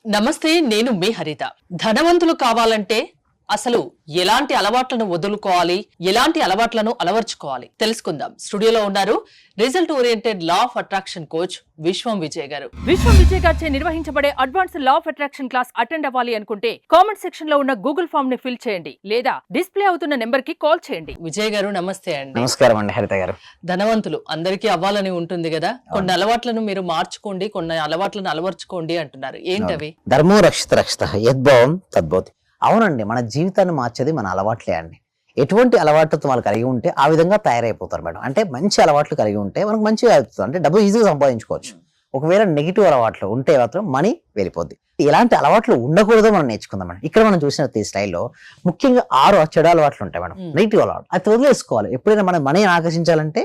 నమస్తే, నేను మీ హరిత. ధనవంతులు కావాలంటే అసలు ఎలాంటి అలవాట్లను వదులుకోవాలి, ఎలాంటి అలవాట్లను అలవర్చుకోవాలి తెలుసుకుందాం. స్టూడియోలో ఉన్నారు result oriented law of attraction coach విశ్వం విజయ్ గారు. విశ్వం విజయ్ గారిచే నిర్వహించబడే advance law of attraction class attend అవ్వాలి అనుకుంటే కామెంట్ సెక్షన్ లో ఉన్న గూగుల్ ఫామ్ ని ఫిల్ చేయండి లేదా డిస్ప్లే అవుతున్న నెంబర్ కి కాల్ చేయండి. విజయ్ గారు నమస్తే అండి. నమస్కారం అండి హరిత గారు. ధనవంతులు అందరికీ అవ్వాలని ఉంటుంది కదా, కొన్ని అలవాట్లను మీరు మార్చుకోండి, కొన్ని అలవాట్లను అలవర్చుకోండి అంటున్నారు. ఏంటవి? ధర్మో రక్షిత రక్షిత యద్భవం తద్భవతి. అవునండి, మన జీవితాన్ని మార్చేది మన అలవాట్లే అండి. ఎటువంటి అలవాట్లతో వాళ్ళు కలిగి ఉంటే ఆ విధంగా తయారైపోతారు మేడం. అంటే మంచి అలవాట్లు కలిగి ఉంటే మనకు మంచిగా అవుతుంది, అంటే డబ్బు ఈజీగా సంపాదించుకోవచ్చు. ఒకవేళ నెగిటివ్ అలవాట్లు ఉంటే మాత్రం మనీ వెళ్ళిపోద్ది. ఎలాంటి అలవాట్లు ఉండకూడదో మనం నేర్చుకుందాం మేడం. ఇక్కడ మనం చూసిన ఈ స్టైల్లో ముఖ్యంగా 6 చెడు అలవాట్లు ఉంటాయి మేడం, నెగిటివ్ అలవాటు. అది వదిలేసుకోవాలి. ఎప్పుడైనా మనం మనీని ఆకర్షించాలంటే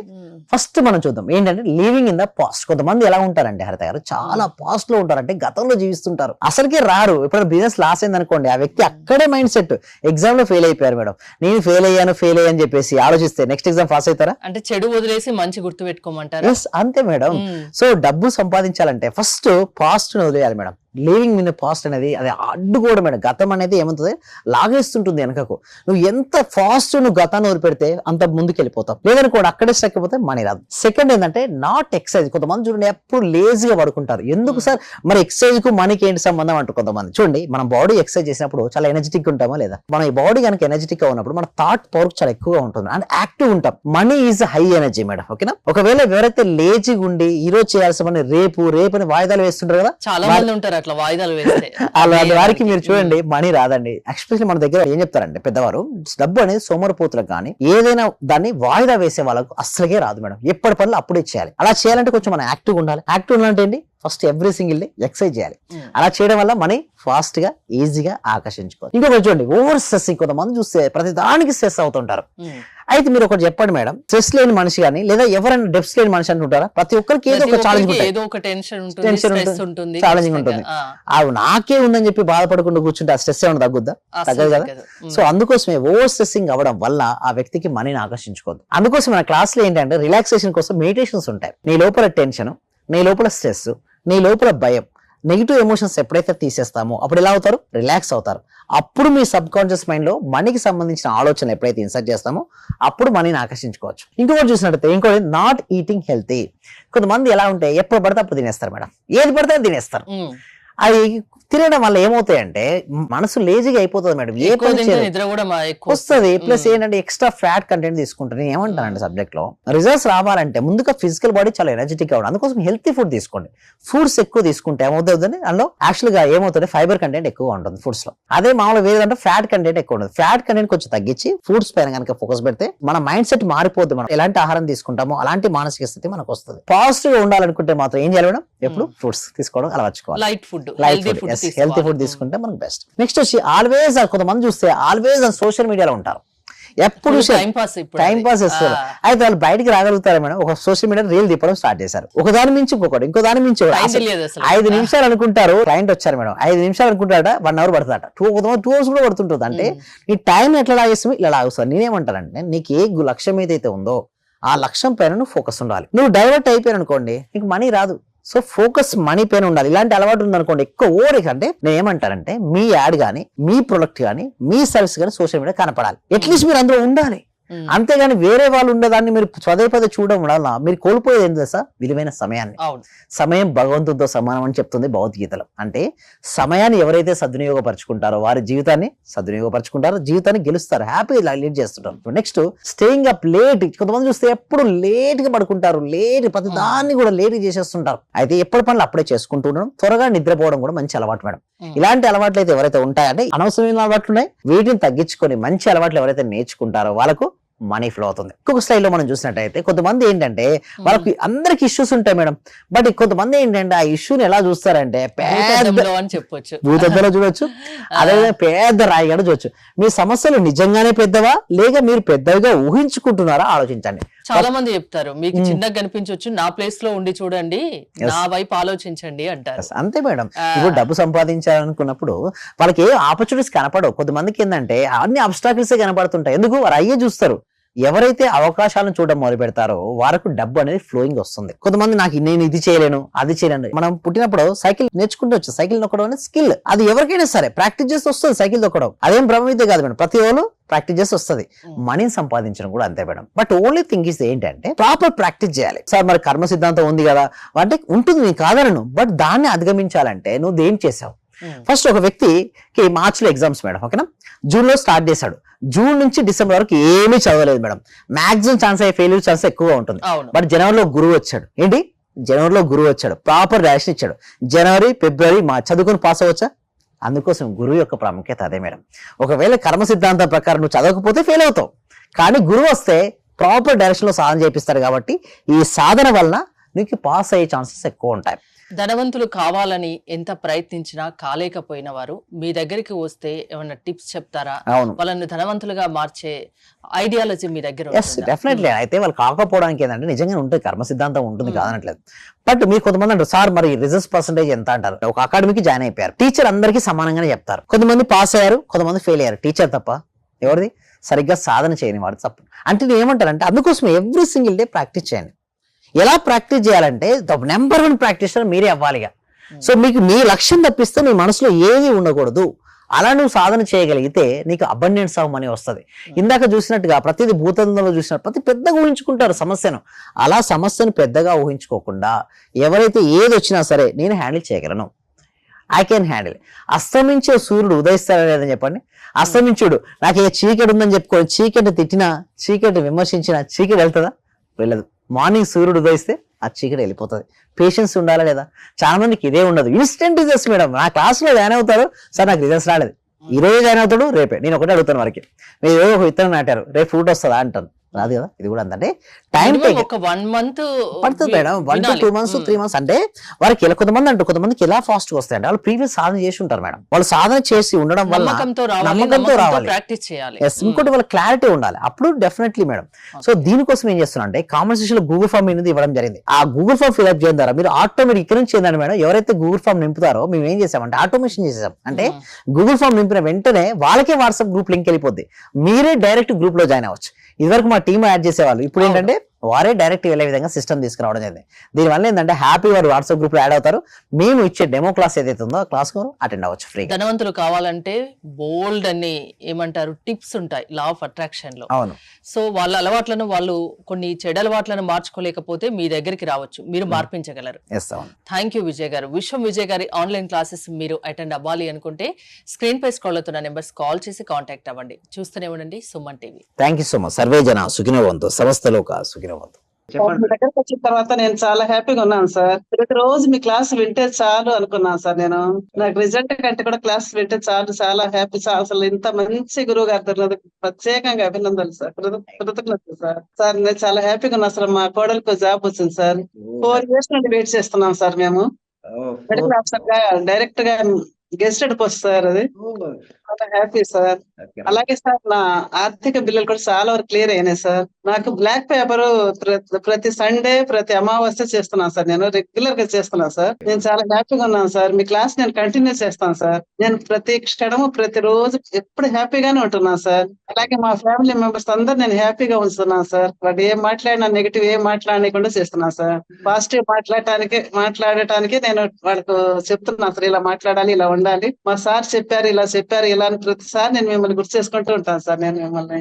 ఫస్ట్ మనం చూద్దాం ఏంటంటే లివింగ్ ఇన్ ద పాస్ట్. కొంతమంది ఎలా ఉంటారంటే హరిత గారు, చాలా పాస్ట్ లో ఉంటారంటే గతంలో జీవిస్తుంటారు, అసలుకే రారు. ఎప్పుడైనా బిజినెస్ లాస్ అయింది అనుకోండి, ఆ వ్యక్తి అక్కడే మైండ్ సెట్. ఎగ్జామ్ లో ఫెయిల్ అయిపోయారు మేడం, నేను ఫెయిల్ అయ్యాను చెప్పేసి ఆలోచిస్తే నెక్స్ట్ ఎగ్జామ్ పాస్ అవుతారా? అంటే చెడు వదిలేసి మంచి గుర్తు పెట్టుకోమంటారు. ఎస్, అంతే మేడం. సో డబ్బు సంపాదించాలంటే ఫస్ట్ పాస్ట్ ను వదిలేయాలి madam. Living in the past అనేది అది అడ్డుకోవడం మేడం. గతం అనేది ఏమవుతుంది, లాగేస్తుంటుంది వెనకకు. నువ్వు ఎంత ఫాస్ట్ నువ్వు గతాన్ని వదిలిపెడితే అంత ముందుకు వెళ్ళిపోతావు. లేదనుకోండి అక్కడే స్టక్ అయిపోతే మనీ రాదు. సెకండ్ ఏంటంటే నాట్ ఎక్సర్సైజ్. కొంతమంది చూడండి ఎప్పుడు లేజీగా పడుకుంటారు. ఎందుకు సార్ మరి ఎక్సర్సైజ్ కు మనీకి ఏంటి సంబంధం అంటారు కొంతమంది. చూడండి, మనం బాడీ ఎక్సర్సైజ్ చేసినప్పుడు చాలా ఎనర్జెటిక్ ఉంటామా లేదా? మన ఈ బాడీ కనుక ఎనర్జెటిక్ గా ఉన్నప్పుడు మన థాట్ పవర్ చాలా ఎక్కువగా ఉంటుంది అండ్ యాక్టివ్ ఉంటాం. Money is high energy madam, ఓకేనా? ఒకవేళ ఎవరైతే లేజీగా ఉండి ఈ రోజు చేయాల్సిన పని రేపు అని వాయిదాలు వేస్తుంటారు కదా, చాలా మంది ఉంటారు అట్లా వాయిదాలు వేస్తే. అలాంటి వారికి మీరు చూడండి మనీ రాదండి. ఎస్పెషల్లీ మన దగ్గర ఏం చెప్తారంటే పెద్దవారు, డబ్బు అనేది సోమరిపోతులకు కానీ ఏదైనా దాన్ని వాయిదా వేసే వాళ్ళకు అస్సలకే రాదు మేడం. ఎప్పటి పనులు అప్పుడే చేయాలి. అలా చేయాలంటే కొంచెం మనం యాక్టివ్ ఉండాలి. యాక్టివ్ ఉండాలంటే ఏంటి, first every single day exercise చేయాలి. అలా చేయడం వల్ల మనీ ఫాస్ట్ గా ఈజీగా ఆకర్షించుకోవాలి. ఇంకొకటి చూడండి, ఓవర్ స్ట్రెస్సింగ్. కొంతమంది చూస్తే ప్రతి దానికి స్ట్రెస్ అవుతుంటారు. అయితే మీరు ఒకటి చెప్పండి మేడం, స్ట్రెస్ లేని మనిషి కానీ లేదా ఎవరైనా డెప్స్ లేని మనిషి అంటుంటారా? ప్రతి ఒక్కరికి ఏదో ఒక ఛాలెంజ్ ఛాలెంజింగ్ ఉంటుంది. అవి నాకే ఉందని చెప్పి బాధపడకుండా కూర్చుంటే ఆ స్ట్రెస్ ఏమైనా తగ్గుద్దా? తగ్గదు కదా. సో అందుకోసమే ఓవర్ స్ట్రెస్సింగ్ అవ్వడం వల్ల ఆ వ్యక్తికి మనీని ఆకర్షించుకోవద్దు. అందుకోసం మన క్లాస్ లో ఏంటంటే రిలాక్సేషన్ కోసం మెడిటేషన్స్ ఉంటాయి. నీ లోపల టెన్షన్, నీ లోపల స్ట్రెస్, నీ లోపల భయం, నెగిటివ్ ఎమోషన్స్ ఎప్పుడైతే తీసేస్తామో అప్పుడు ఎలా అవుతారు, రిలాక్స్ అవుతారు. అప్పుడు మీ సబ్ కాన్షియస్ మైండ్ లో మనీకి సంబంధించిన ఆలోచనలు ఎప్పుడైతే ఇన్సర్ట్ చేస్తామో అప్పుడు మనీని ఆకర్షించుకోవచ్చు. ఇంకొకటి చూసినట్టయితే ఇంకోటి నాట్ ఈటింగ్ హెల్తీ. కొంతమంది ఎలా ఉంటే ఎప్పుడు పడితే అప్పుడు తినేస్తారు మేడం, ఏది పడితే అది తినేస్తారు. అది తినడం వల్ల ఏమవుతాయంటే మనసు లేజీగా అయిపోతుంది మేడం, ఏ వస్తుంది. ప్లస్ ఏంటంటే ఎక్స్ట్రా ఫ్యాట్ కంటెంట్ తీసుకుంటారు. నేను ఏమంటానండి సబ్జెక్ట్ లో రిజల్ట్స్ రావాలంటే ముందుగా ఫిజికల్ బాడీ చాలా ఎనర్జెటిక్ అవ్వడం. అందుకోసం హెల్తీ ఫుడ్ తీసుకోండి. ఫుడ్స్ ఎక్కువ తీసుకుంటే ఏమవుతుంది, అందులో యాక్చువల్ గా ఏమవుతుంది, ఫైబర్ కంటెంట్ ఎక్కువ ఉంటుంది ఫుడ్స్ లో. అదే మామూలుగా వేరేదంటే ఫ్యాట్ కంటెంట్ ఎక్కువ ఉంటుంది. ఫ్యాట్ కంటెంట్ కొంచెం తగ్గించి ఫుడ్స్ పైన కనుక ఫోకస్ పెడితే మన మైండ్ సెట్ మారిపోద్ది. మనం ఎలాంటి ఆహారం తీసుకుంటామో అలాంటి మానసిక స్థితి మనకు వస్తుంది. పాజిటివ్ గా ఉండాలనుకుంటే మాత్రం ఏం చేయాలి మేడం, ఎప్పుడు ఫ్రూట్స్ తీసుకోవడం అలవర్చుకోవాలి. లైట్ ఫుడ్, హెల్తీ ఫుడ్ తీసుకుంటే మనకు బెస్ట్. నెక్స్ట్ వచ్చి ఆల్వేస్, కొంతమంది చూస్తే ఆల్వేస్ సోషల్ మీడియాలో ఉంటారు, ఎప్పుడు టైం పాస్ చేస్తారు. అయితే వాళ్ళు బయటికి రాగలుగుతారు మేడం. ఒక సోషల్ మీడియా రీల్ తిప్పడం స్టార్ట్ చేశారు, ఒక దాని మించి ఇంకొకటి, ఇంకో దాని మించి 5 నిమిషాలు అనుకుంటారు. క్లయింట్ వచ్చారు మేడం, 5 నిమిషాలు అనుకుంటారట, 1 అవర్ పడుతుందట, 2 అవర్స్ కూడా పడుతుంటుంది. అంటే ఈ టైం ఎట్లా లాగేస్తాము, ఇలా లాగుతారు. నేనేమంటానంటే నీకు ఏ లక్ష్యం ఏదైతే ఉందో ఆ లక్ష్యం పైన నువ్వు ఫోకస్ ఉండాలి. నువ్వు డైవర్ట్ అయిపోయాను అనుకోండి నీకు మనీ రాదు. సో ఫోకస్ మనీ పైన ఉండాలి. ఇలాంటి అలవాటు ఉందనుకోండి ఎక్కువ ఓవర్ అంటే నేను ఏమంటానంటే మీ యాడ్ కానీ మీ ప్రొడక్ట్ కానీ మీ సర్వీస్ కానీ సోషల్ మీడియా కనపడాలి. అట్లీస్ట్ మీరు అందులో ఉండాలి. అంతేగాని వేరే వాళ్ళు ఉండేదాన్ని మీరు పదే చూడడం వల్ల మీరు కోల్పోయేది ఏంటి తెలుసా, విలువైన సమయాన్ని. సమయం భగవంతుడితో సమానం అని చెప్తుంది భగవద్గీతలో. అంటే సమయాన్ని ఎవరైతే సద్వినియోగపరచుకుంటారో వారి జీవితాన్ని సద్వినియోగపరచుకుంటారో, జీవితాన్ని గెలుస్తారు, హ్యాపీగా లీడ్ చేస్తుంటారు. Next staying up late. కొంతమంది చూస్తే ఎప్పుడు లేట్ గా పడుకుంటారు, ప్రతి దాన్ని కూడా లేట్ చేసేస్తుంటారు. అయితే ఎప్పటి పనులు అప్పుడే చేసుకుంటూ ఉండడం, త్వరగా నిద్రపోవడం కూడా మంచి అలవాటు మేడం. ఇలాంటి అలవాట్లు అయితే ఎవరైతే ఉంటాయంటే అనవసరమైన అలవాట్లు ఉన్నాయి, వీటిని తగ్గించుకొని మంచి అలవాట్లు ఎవరైతే నేర్చుకుంటారో వాళ్ళకు మనీ ఫ్లో అవుతుంది. ఇంకొక స్లైడ్ లో మనం చూసినట్టయితే కొంతమంది ఏంటంటే వాళ్ళకి అందరికి ఇష్యూస్ ఉంటాయి మేడం. బట్ కొంతమంది ఏంటంటే ఆ ఇష్యూని ఎలా చూస్తారంటే భూతద్దంలో చూడొచ్చు, అదే పెద్ద రాయిగా చూడొచ్చు. మీ సమస్యలు నిజంగానే పెద్దవా లేక మీరు పెద్దవిగా ఊహించుకుంటున్నారా ఆలోచించండి. చాలా మంది చెప్తారు మీకు చిన్నగా కనిపించవచ్చు, నా ప్లేస్ లో ఉండి చూడండి, నా వైపు ఆలోచించండి అంటారు. అంతే మేడం. ఇప్పుడు డబ్బు సంపాదించాలనుకున్నప్పుడు వాళ్ళకి ఏ ఆపర్చునిటీస్ కనపడవు. కొంతమందికి ఏంటంటే అన్ని అబ్స్టాకిల్స్ కనపడుతుంటాయి. ఎందుకు వారు అయ్యే చూస్తారు. ఎవరైతే అవకాశాలను చూడడం మొదలు పెడతారో వారికి డబ్బు అనేది ఫ్లోయింగ్ వస్తుంది. కొంతమంది నేను ఇది చేయలేను అది చేయలేను. మనం పుట్టినప్పుడు సైకిల్ నేర్చుకుంటూ వచ్చు. సైకిల్ నొక్కడం అనేది స్కిల్. అది ఎవరికైనా సరే ప్రాక్టీస్ చేస్తే వస్తుంది సైకిల్ తొక్కడం. అదేం బ్రహ్మవిద్య కాదు మేడం, ప్రతి వాళ్ళు ప్రాక్టీస్ చేస్తే వస్తుంది. మనీని సంపాదించడం కూడా అంతే madam. But only thing is ఏంటంటే ప్రాపర్ ప్రాక్టీస్ చేయాలి. సార్ మరి కర్మ సిద్ధాంతం ఉంది కదా అంటే ఉంటుంది, నేను కాదనను. బట్ దాన్ని అధిగమించాలంటే నువ్వు ఏం చేసావు? ఫస్ట్ ఒక వ్యక్తికి మార్చ్ లో ఎగ్జామ్స్ మేడం, ఓకేనా, జూన్ లో స్టార్ట్ చేశాడు. జూన్ నుంచి డిసెంబర్ వరకు ఏమీ చదవలేదు మేడం. మాక్సిమం ఛాన్స్ అయ్యే ఫెయిల్యూర్ ఛాన్స్ ఎక్కువగా ఉంటుంది. బట్ జనవరిలో గురువు వచ్చాడు. ఏంటి, జనవరిలో గురువు వచ్చాడు, ప్రాపర్ రేషన్ ఇచ్చాడు. జనవరి, ఫిబ్రవరి, మార్చ్ చదువుకుని పాస్ అవ్వచ్చా? అందుకోసం గురువు యొక్క ప్రాముఖ్యత అదే మేడం. ఒకవేళ కర్మ సిద్ధాంతం ప్రకారం నువ్వు చదవకపోతే ఫెయిల్ అవుతావు. కానీ గురువు వస్తే ప్రాపర్ డైరెక్షన్ లో సాధన చేపిస్తాడు కాబట్టి ఈ సాధన వలన నీకు పాస్ అయ్యే ఛాన్సెస్ ఎక్కువ ఉంటాయి. ధనవంతులు కావాలని ఎంత ప్రయత్నించినా కాలేకపోయిన వారు మీ దగ్గరికి వస్తే ఏమైనా టిప్స్ చెప్తారా? అవును, వాళ్ళని ధనవంతులుగా మార్చే ఐడియాలజీ మీ దగ్గర డెఫినెట్లీ. అయితే వాళ్ళు కాకపోవడానికి ఏంటంటే నిజంగా ఉంటుంది, కర్మ సిద్ధాంతం ఉంటుంది కాదనట్లేదు. బట్ మీరు కొంతమంది అంటారు సార్ మరి రిజల్ట్స్ పర్సెంటేజ్ ఎంత అంటారు. ఒక అకాడమీకి జాయిన్ అయిపోయారు, టీచర్ అందరికీ సమానంగానే చెప్తారు. కొంతమంది పాస్ అయ్యారు, కొంతమంది ఫెయిల్ అయ్యారు. టీచర్ తప్ప ఎవరిది? సరిగ్గా సాధన చేయని వాడు తప్ప. అంటే నేను ఏమంటారంటే అందుకోసం ఎవ్రీ సింగిల్ డే ప్రాక్టీస్ చేయండి. ఎలా ప్రాక్టీస్ చేయాలంటే నెంబర్ 1 ప్రాక్టీషనర్ మీరే అవ్వాలిగా. సో మీకు మీ లక్ష్యం తప్పిస్తే మీ మనసులో ఏది ఉండకూడదు. అలా నువ్వు సాధన చేయగలిగితే నీకు అబండెన్స్ ఆఫ్ మనీ వస్తుంది. ఇందాక చూసినట్టుగా ప్రతిదీ భూతంలో చూసినట్టు ప్రతి పెద్దగా ఊహించుకుంటారు సమస్యను. అలా సమస్యను పెద్దగా ఊహించుకోకుండా ఎవరైతే ఏది వచ్చినా సరే నేను హ్యాండిల్ చేయగలను, ఐ కెన్ హ్యాండిల్. అస్తమించే సూర్యుడు ఉదయిస్తాడా లేదని చెప్పండి. అస్తమించుడు నాకు ఏ చీకటి ఉందని చెప్పుకోండి, చీకటి తిట్టినా, చీకటి విమర్శించినా చీకటి వెళ్తుందా? వెళ్ళదు. మార్నింగ్ సూర్యుడు ఉదయిస్తే ఆ చీకటి వెళ్ళిపోతుంది. పేషెన్స్ ఉండాలా లేదా? చాలా మందికి ఇదే ఉండదు. Instant results madam. నా క్లాస్లో జాయిన్ అవుతారు, సార్ నాకు రిజల్ట్స్ రాలేదు, ఈ రోజు జాయిన్ అవుతాడు, రేపే. నేను ఒకటే అడుగుతాను వారికి, మీరు ఏదో ఒక విత్తనం నాటారు, రేపు ఫ్రూట్ వస్తుందా అంటాను. రాదు కదా. ఇది కూడా అంటే టైం ఒక 1 month పడుతుంది మేడం. 1 to 2 months 3 months అంటే వారికి ఇలా కొంతమందికి ఎలా ఫాస్ట్ గా వస్తాయంటే వాళ్ళు ప్రీవియస్ సాధన చేసి ఉంటారు మేడం. వాళ్ళు సాధన చేసి ఉండడం వల్ల నమ్మకంతో రావాలి. ప్రాక్టీస్ చేయాలి. ఇంకోటి వాళ్ళ క్లారిటీ ఉండాలి. అప్పుడు డెఫినెట్లీ మేడం. సో దీనికోసం ఏం చేస్తున్నా అంటే కామెంట్ సెక్షన్ లో గూగుల్ ఫామ్ అనేది ఇవ్వడం జరిగింది. ఆ గూగుల్ ఫామ్ ఫిల్అప్ చేయడం ద్వారా మీరు ఆటోమేటిక్ ఇక్కడ నుంచి ఏంటంటే మేడం ఎవరైతే గూగుల్ ఫామ్ నింపుతారో మేము ఏం చేసామంటే ఆటోమేషన్ చేసాం. అంటే గూగుల్ ఫామ్ నింపిన వెంటనే వాళ్ళకే వాట్సాప్ గ్రూప్ లింక్ వెళ్ళిపోద్ది. మీరే డైరెక్ట్ గ్రూప్ లో జాయిన్ అవ్వచ్చు. ఇదివరకు మా టీమ్ యాడ్ చేసేవాళ్ళు, ఇప్పుడు ఏంటంటే వారే డైరెక్ట్ వెళ్ళే విధంగా సిస్టమ్ తీసుకురావడం జరిగింది. దీనివల్ల ఏంటంటే హ్యాపీ వారు వాట్సాప్ గ్రూప్ లో యాడ్ అవుతారు. మేము ఇచ్చే డెమో క్లాస్ ఏదైతే ఉందో ఆ క్లాస్ అటెండ్ అవ్వచ్చు ఫ్రీ. ధనవంతులు కావాలంటే బోల్డ్ అన్ని ఏమంటారు టిప్స్ ఉంటాయి లా ఆఫ్ అట్రాక్షన్ లో. అవును. సో వాళ్ళ అలవాట్లను వాళ్ళు కొన్ని చెడు అలవాట్లను మార్చుకోలేకపోతే మీ దగ్గరికి రావచ్చు, మీరు మార్పించగలరు. థ్యాంక్ యూ విజయ్ గారు. విజయ్ గారి ఆన్లైన్ క్లాసెస్ మీరు అటెండ్ అవ్వాలి అనుకుంటే స్క్రీన్ పై స్క్రోల్ అవుతున్న నెంబర్స్ కాల్ చేసి కాంటాక్ట్ అవ్వండి. చూస్తూనే ఉండండి Suman TV. Thank you so much. Survey జన సుఖినో భవంతు, సమస్తలోక సుఖినో భవంతు. మీ దగ్గరకు వచ్చిన తర్వాత నేను చాలా హ్యాపీగా ఉన్నాను సార్. ప్రతిరోజు మీ క్లాస్ వింటే చాలు అనుకున్నాను సార్. నేను నాకు రిజల్ట్ కంటే కూడా క్లాస్ వింటే చాలు, చాలా హ్యాపీ సార్. అసలు ఇంత మంచి గురువు గారు ప్రత్యేకంగా అభినందనలు సార్, కృతజ్ఞతలు సార్. సార్ నేను చాలా హ్యాపీగా ఉన్నా సార్. మా కోడలికి జాబ్ వచ్చింది సార్. 4 years నుండి వెయిట్ చేస్తున్నాం సార్. మేము మెడికల్ ఆఫీసర్ గా డైరెక్ట్ గా గెస్టెడ్ పోస్ట్ సార్. అది చాలా హ్యాపీ సార్. అలాగే సార్ నా ఆర్థిక బిల్లులు కూడా చాలా వరకు క్లియర్ అయినాయి సార్. నాకు బ్లాక్ పేపర్ ప్రతి సండే ప్రతి అమావాస్య చేస్తున్నాను సార్. నేను రెగ్యులర్ గా చేస్తున్నాను సార్. నేను చాలా హ్యాపీగా ఉన్నాను సార్. మీ క్లాస్ నేను కంటిన్యూ చేస్తాను సార్. నేను ప్రతి క్షణము ప్రతి రోజు ఎప్పుడు హ్యాపీగానే ఉంటున్నాను సార్. అలాగే మా ఫ్యామిలీ మెంబర్స్ అందరు నేను హ్యాపీగా ఉంచుతున్నాను సార్. వాడు ఏం మాట్లాడినా నెగిటివ్ ఏం మాట్లాడకుండా చేస్తున్నాను సార్. పాజిటివ్ మాట్లాడటానికి నేను వాళ్ళకు చెప్తున్నాను సార్, ఇలా మాట్లాడాలి, ఇలా ఉండాలి, మా సార్ చెప్పారు, ఇలా చెప్పారు, ఇలా అని ప్రతిసారి నేను మిమ్మల్ని గుర్తు చేసుకుంటూ ఉంటాను సార్. నేను మిమ్మల్ని